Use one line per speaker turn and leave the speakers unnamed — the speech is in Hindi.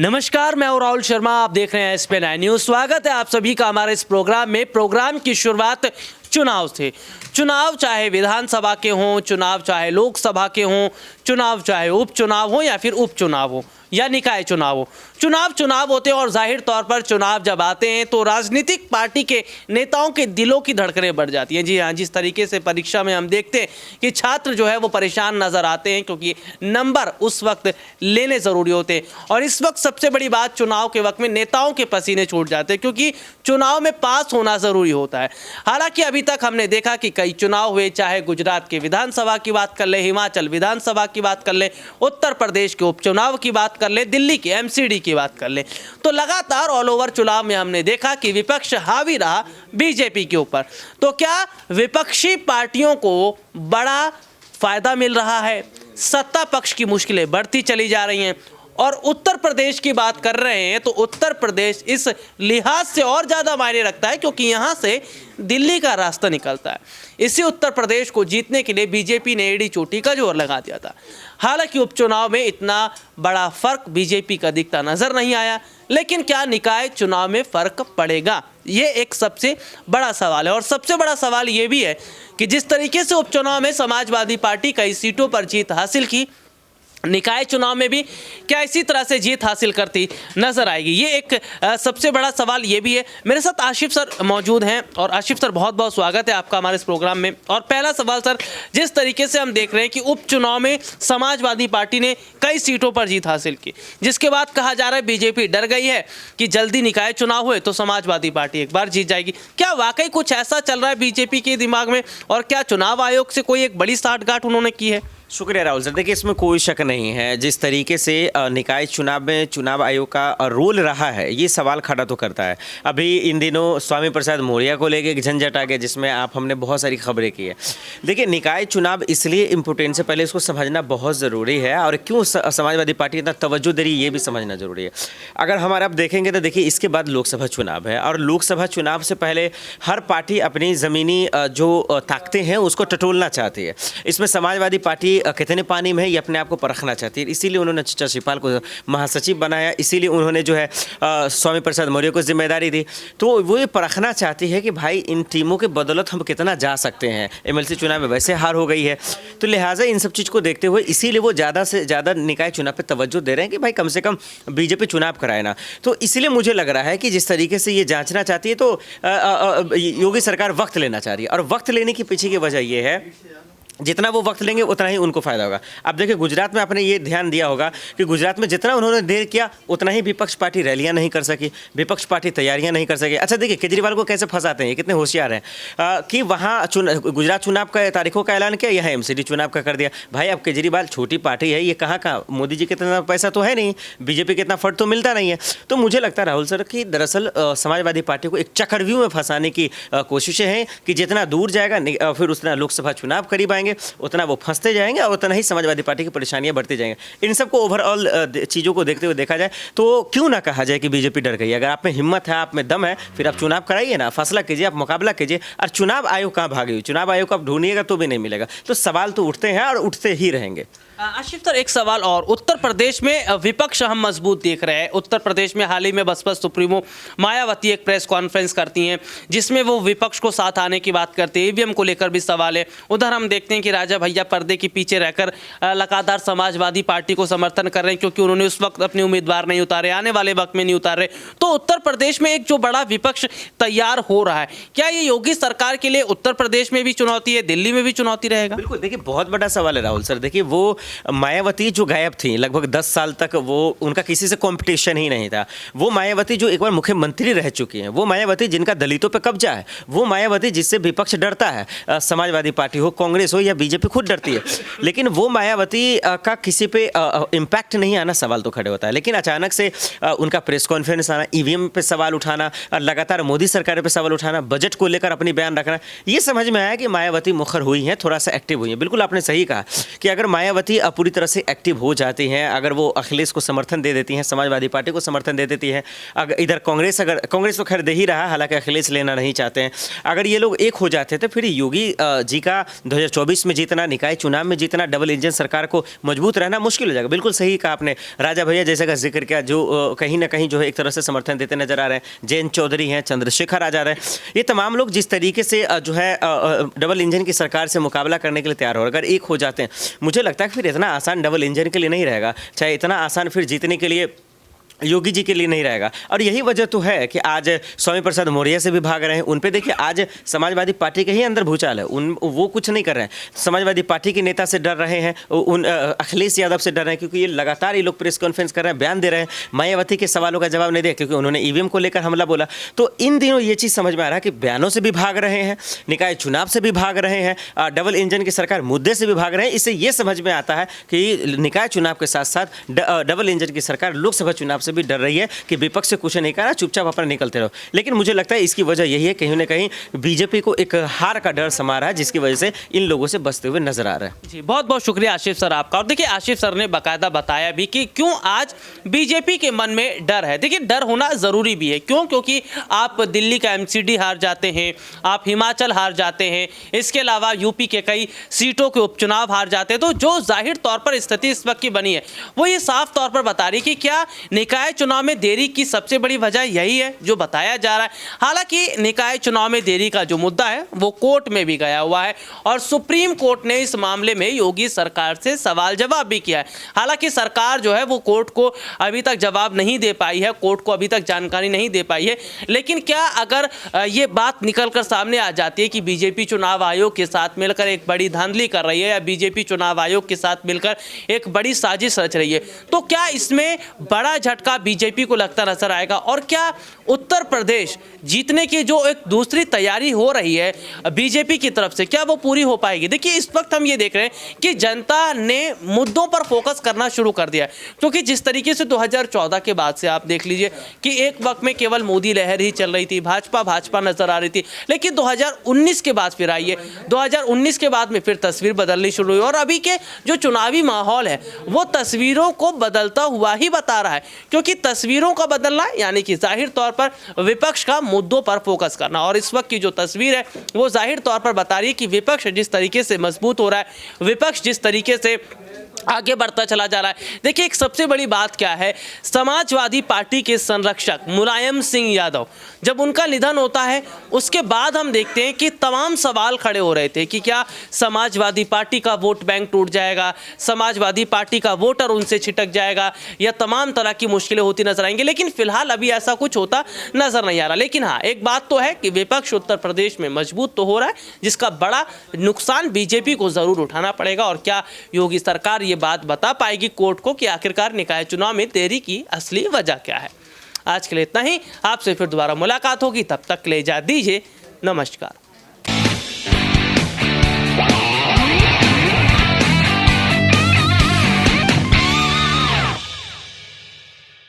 नमस्कार, मैं हूं राहुल शर्मा। आप देख रहे हैं SP9 न्यूज़। स्वागत है आप सभी का हमारे इस प्रोग्राम में। प्रोग्राम की शुरुआत चुनाव से। चुनाव चाहे विधानसभा के हों, चुनाव चाहे लोकसभा के हों, चुनाव चाहे उपचुनाव हो या फिर उपचुनाव हो या निकाय चुनाव हो, चुनाव होते हैं। और जाहिर तौर पर चुनाव जब आते हैं तो राजनीतिक पार्टी के नेताओं के दिलों की धड़कनें बढ़ जाती हैं। जी हाँ, जिस तरीके से परीक्षा में हम देखते हैं कि छात्र जो है वो परेशान नज़र आते हैं क्योंकि नंबर उस वक्त लेने ज़रूरी होते हैं। और इस वक्त सबसे बड़ी बात, चुनाव के वक्त में नेताओं के पसीने छूट जाते हैं क्योंकि चुनाव में पास होना ज़रूरी होता है। हालांकि अभी तक हमने देखा कि कई चुनाव हुए, चाहे गुजरात के विधानसभा की बात कर ले, हिमाचल विधानसभा की बात कर ले, उत्तर प्रदेश के उपचुनाव की बात कर ले, दिल्ली के MCD की बात कर ले, तो लगातार ऑल ओवर चुनाव में हमने देखा कि विपक्ष हावी रहा बीजेपी के ऊपर। तो क्या विपक्षी पार्टियों को बड़ा फायदा मिल रहा है? सत्ता पक्ष की मुश्किलें बढ़ती चली जा रही हैं। और उत्तर प्रदेश की बात कर रहे हैं तो उत्तर प्रदेश इस लिहाज से और ज़्यादा मायने रखता है क्योंकि यहाँ से दिल्ली का रास्ता निकलता है। इसी उत्तर प्रदेश को जीतने के लिए बीजेपी ने एड़ी चोटी का जोर लगा दिया था। हालांकि उपचुनाव में इतना बड़ा फर्क बीजेपी का दिखता नजर नहीं आया, लेकिन क्या निकाय चुनाव में फर्क पड़ेगा, ये एक सबसे बड़ा सवाल है। और सबसे बड़ा सवाल ये भी है कि जिस तरीके से उपचुनाव में समाजवादी पार्टी कई सीटों पर जीत हासिल की, निकाय चुनाव में भी क्या इसी तरह से जीत हासिल करती नजर आएगी, ये एक सबसे बड़ा सवाल ये भी है। मेरे साथ आशिफ सर मौजूद हैं और आशिफ सर बहुत बहुत स्वागत है आपका हमारे इस प्रोग्राम में। और पहला सवाल सर, जिस तरीके से हम देख रहे हैं कि उपचुनाव में समाजवादी पार्टी ने कई सीटों पर जीत हासिल की, जिसके बाद कहा जा रहा है बीजेपी डर गई है कि जल्दी निकाय चुनाव हुए तो समाजवादी पार्टी एक बार जीत जाएगी। क्या वाकई कुछ ऐसा चल रहा है बीजेपी के दिमाग में, और क्या चुनाव आयोग से कोई एक बड़ी साठगांठ उन्होंने की है?
शुक्रिया राहुल सर। देखिए, इसमें कोई शक नहीं है, जिस तरीके से निकाय चुनाव में चुनाव आयोग का रोल रहा है, ये सवाल खड़ा तो करता है। अभी इन दिनों स्वामी प्रसाद मौर्य को लेके एक झंझट आ गया जिसमें हमने बहुत सारी खबरें की है। देखिए, निकाय चुनाव इसलिए इम्पोर्टेंट है, पहले इसको समझना बहुत ज़रूरी है और क्यों समाजवादी पार्टी इतना तवज्जो दे रही है ये भी समझना ज़रूरी है। अगर हमारा आप देखेंगे तो देखिए, इसके बाद लोकसभा चुनाव है और लोकसभा चुनाव से पहले हर पार्टी अपनी ज़मीनी जो ताकतें हैं उसको टटोलना चाहती है। इसमें समाजवादी पार्टी कितने पानी में है ये अपने आप को परखना चाहती है, इसीलिए उन्होंने चचा शिवपाल को महासचिव बनाया, इसीलिए उन्होंने जो है स्वामी प्रसाद मौर्य को जिम्मेदारी दी। तो वो ये परखना चाहती है कि भाई इन टीमों के बदौलत हम कितना जा सकते हैं। MLC चुनाव में वैसे हार हो गई है, तो लिहाजा इन सब चीज़ को देखते हुए इसीलिए वो ज़्यादा से ज़्यादा निकाय चुनाव पर तवज्जो दे रहे हैं कि भाई कम से कम बीजेपी चुनाव कराए ना। तो इसलिए मुझे लग रहा है कि जिस तरीके से ये जाँचना चाहती है तो योगी सरकार वक्त लेना चाह रही है, और वक्त लेने के पीछे की वजह ये है जितना वो वक्त लेंगे उतना ही उनको फायदा होगा। अब देखिए, गुजरात में आपने ये ध्यान दिया होगा कि गुजरात में जितना उन्होंने देर किया उतना ही विपक्ष पार्टी रैलियां नहीं कर सकी, विपक्ष पार्टी तैयारियां नहीं कर सकी। अच्छा देखिए, केजरीवाल को कैसे फंसाते हैं, ये कितने होशियार हैं कि वहाँ गुजरात चुनाव का तारीखों का ऐलान किया, यहाँ MCD चुनाव का कर दिया। भाई अब केजरीवाल छोटी पार्टी है, ये कहाँ मोदी जी कितना पैसा तो है नहीं, बीजेपी कितना फंड तो मिलता नहीं है। तो मुझे लगता है राहुल सर कि दरअसल समाजवादी पार्टी को एक चक्रव्यूह में फंसाने की कोशिशें हैं कि जितना दूर जाएगा फिर उतना लोकसभा चुनाव करीब आएंगे, उतना वो फंसते जाएंगे और उतना ही समाजवादी पार्टी की परेशानियां बढ़ती जाएंगी। इन सबको ओवरऑल चीज़ों को देखते हुए देखा जाए तो क्यों ना कहा जाए कि बीजेपी डर गई है। अगर आप में हिम्मत है, आप में दम है, फिर आप चुनाव कराइए ना, फैसला कीजिए, आप मुकाबला कीजिए। और चुनाव आयोग कहाँ भागी हुई, चुनाव आयोग को आप ढूंढिएगा तो भी नहीं मिलेगा। तो सवाल तो उठते हैं और उठते ही रहेंगे।
आशिफ सर, एक सवाल और, उत्तर प्रदेश में विपक्ष हम मजबूत देख रहे हैं। उत्तर प्रदेश में हाल ही में बसपा सुप्रीमो मायावती एक प्रेस कॉन्फ्रेंस करती हैं जिसमें वो विपक्ष को साथ आने की बात करते हैं। EVM को लेकर भी सवाल है। उधर हम देखते हैं कि राजा भैया पर्दे के पीछे रहकर लगातार समाजवादी पार्टी को समर्थन कर रहे हैं क्योंकि उन्होंने उस वक्त अपने उम्मीदवार नहीं उतारे, आने वाले वक्त में नहीं उतारे। तो उत्तर प्रदेश में एक जो बड़ा विपक्ष तैयार हो रहा है, क्या ये योगी सरकार के लिए उत्तर प्रदेश में भी चुनौती है, दिल्ली में भी चुनौती रहेगा?
बिल्कुल, देखिए बहुत बड़ा सवाल है राहुल सर। देखिए, वो मायावती जो गायब थी लगभग 10 साल तक, वो उनका किसी से कंपटीशन ही नहीं था। वो मायावती जो एक बार मुख्यमंत्री रह चुकी हैं, वो मायावती जिनका दलितों पे कब्जा है, वो मायावती जिससे विपक्ष डरता है, समाजवादी पार्टी हो, कांग्रेस हो या बीजेपी खुद डरती है। लेकिन वो मायावती का किसी पे इम्पैक्ट नहीं आना सवाल तो खड़े होता है। लेकिन अचानक से उनका प्रेस कॉन्फ्रेंस आना, EVM पे सवाल उठाना और लगातार मोदी सरकार पे सवाल उठाना, बजट को लेकर अपनी बयान रखना, ये समझ में आया कि मायावती मुखर हुई हैं, थोड़ा सा एक्टिव हुई हैं। बिल्कुल आपने सही कहा कि अगर मायावती पूरी तरह से एक्टिव हो जाती हैं, अगर वो अखिलेश को समर्थन दे देती हैं, समाजवादी पार्टी को समर्थन दे देती है, अगर इधर कांग्रेस तो खैर दे ही रहा, हालांकि अखिलेश लेना नहीं चाहते हैं, अगर ये लोग एक हो जाते हैं तो फिर योगी जी का 2024 में जीतना, निकाय चुनाव में जीतना, डबल इंजन सरकार को मजबूत रहना मुश्किल हो जाएगा। बिल्कुल सही कहा आपने, राजा भैया जैसे का जिक्र किया, जो कहीं ना कहीं जो है एक तरह से समर्थन देते नजर आ रहे हैं, जयंत चौधरी हैं, चंद्रशेखर आजाद हैं, ये तमाम लोग जिस तरीके से जो है डबल इंजन की सरकार से मुकाबला करने के लिए तैयार हो, अगर एक हो जाते हैं, मुझे लगता है कि फिर इतना आसान डबल इंजन के लिए नहीं रहेगा, चाहे इतना आसान फिर जीतने के लिए योगी जी के लिए नहीं रहेगा। और यही वजह तो है कि आज स्वामी प्रसाद मौर्य से भी भाग रहे हैं। उन पे देखिए आज समाजवादी पार्टी के ही अंदर भूचाल है, वो कुछ नहीं कर रहे हैं, समाजवादी पार्टी के नेता से डर रहे हैं, अखिलेश यादव से डर रहे हैं, क्योंकि ये लगातार ये लोग प्रेस कॉन्फ्रेंस कर रहे हैं, बयान दे रहे हैं, मायावती के सवालों का जवाब नहीं दिया क्योंकि उन्होंने ईवीएम को लेकर हमला बोला। तो इन दिनों ये चीज़ समझ में आ रहा है कि बयानों से भी भाग रहे हैं, निकाय चुनाव से भी भाग रहे हैं, डबल इंजन की सरकार मुद्दे से भी भाग रहे हैं। इससे ये समझ में आता है कि निकाय चुनाव के साथ साथ डबल इंजन की सरकार लोकसभा चुनाव से भी डर रही है कि विपक्ष से कुछ नहीं करा, चुपचाप अपना निकलते रहो। लेकिन मुझे लगता है इसकी वजह यही है, कहीं ना कहीं बीजेपी को एक हार का डर समा रहा है, जिसकी वजह से इन लोगों से बचते हुए नजर आ रहा है।
जी बहुत बहुत शुक्रिया आशिफ सर आपका। और देखिए आशिफ सर ने बाकायदा बताया भी कि क्यों आज बीजेपी के मन में डर है। देखिए डर होना जरूरी भी है, क्यों? क्योंकि आप दिल्ली का एमसीडी हार जाते हैं, आप हिमाचल हार जाते हैं, इसके अलावा यूपी के कई सीटों के उपचुनाव हार जाते हैं। तो जो जाहिर तौर पर स्थिति इस वक्त की बनी है वो ये साफ तौर पर बता रही कि क्या निकाय चुनाव में देरी की सबसे बड़ी वजह यही है जो बताया जा रहा है। हालांकि निकाय चुनाव में देरी का जो मुद्दा है वो कोर्ट में भी गया हुआ है और सुप्रीम कोर्ट ने इस मामले में योगी सरकार से सवाल जवाब भी किया है। हालांकि सरकार जो है वो कोर्ट को अभी तक जवाब नहीं दे पाई है, कोर्ट को अभी तक जानकारी नहीं दे पाई है। लेकिन क्या अगर ये बात निकलकर सामने आ जाती है कि बीजेपी चुनाव आयोग के साथ मिलकर एक बड़ी धांधली कर रही है या बीजेपी चुनाव आयोग के साथ मिलकर एक बड़ी साजिश रच रही है, तो क्या इसमें बड़ा झटका बीजेपी को लगता नजर आएगा? और क्या उत्तर प्रदेश जीतने की जो एक दूसरी तैयारी हो रही है बीजेपी की तरफ से, क्या वो पूरी हो पाएगी? देखिए इस वक्त हम ये देख रहे हैं कि जनता ने मुद्दों पर फोकस करना शुरू कर दिया है, क्योंकि जिस तरीके से 2014 के बाद से आप देख लीजिए कि एक वक्त में केवल मोदी लहर ही चल रही थी, भाजपा नजर आ रही थी, लेकिन 2019 के बाद फिर आई है, 2019 के बाद में फिर तस्वीर बदलनी शुरू हुई और अभी के जो चुनावी माहौल है वो तस्वीरों को बदलता हुआ ही बता रहा है। क्योंकि तस्वीरों का बदलना यानी कि जाहिर तौर पर विपक्ष का मुद्दों पर फोकस करना, और इस वक्त की जो तस्वीर है वो जाहिर तौर पर बता रही है कि विपक्ष जिस तरीके से मजबूत हो रहा है, विपक्ष जिस तरीके से आगे बढ़ता चला जा रहा है। देखिए एक सबसे बड़ी बात क्या है, समाजवादी पार्टी के संरक्षक मुलायम सिंह यादव, जब उनका निधन होता है उसके बाद हम देखते हैं कि तमाम सवाल खड़े हो रहे थे कि क्या समाजवादी पार्टी का वोट बैंक टूट जाएगा, समाजवादी पार्टी का वोटर उनसे छिटक जाएगा या तमाम तरह की मुश्किलें होती नजर आएंगी। लेकिन फिलहाल अभी ऐसा कुछ होता नजर नहीं आ रहा। लेकिन हाँ एक बात तो है कि विपक्ष उत्तर प्रदेश में मजबूत तो हो रहा है, जिसका बड़ा नुकसान बीजेपी को जरूर उठाना पड़ेगा। और क्या योगी सरकार ये बात बता पाएगी कोर्ट को कि आखिरकार निकाय चुनाव में देरी की असली वजह क्या है? आज के लिए इतना ही, आपसे फिर दोबारा मुलाकात होगी, तब तक के लिए इजाजत दीजिए, नमस्कार।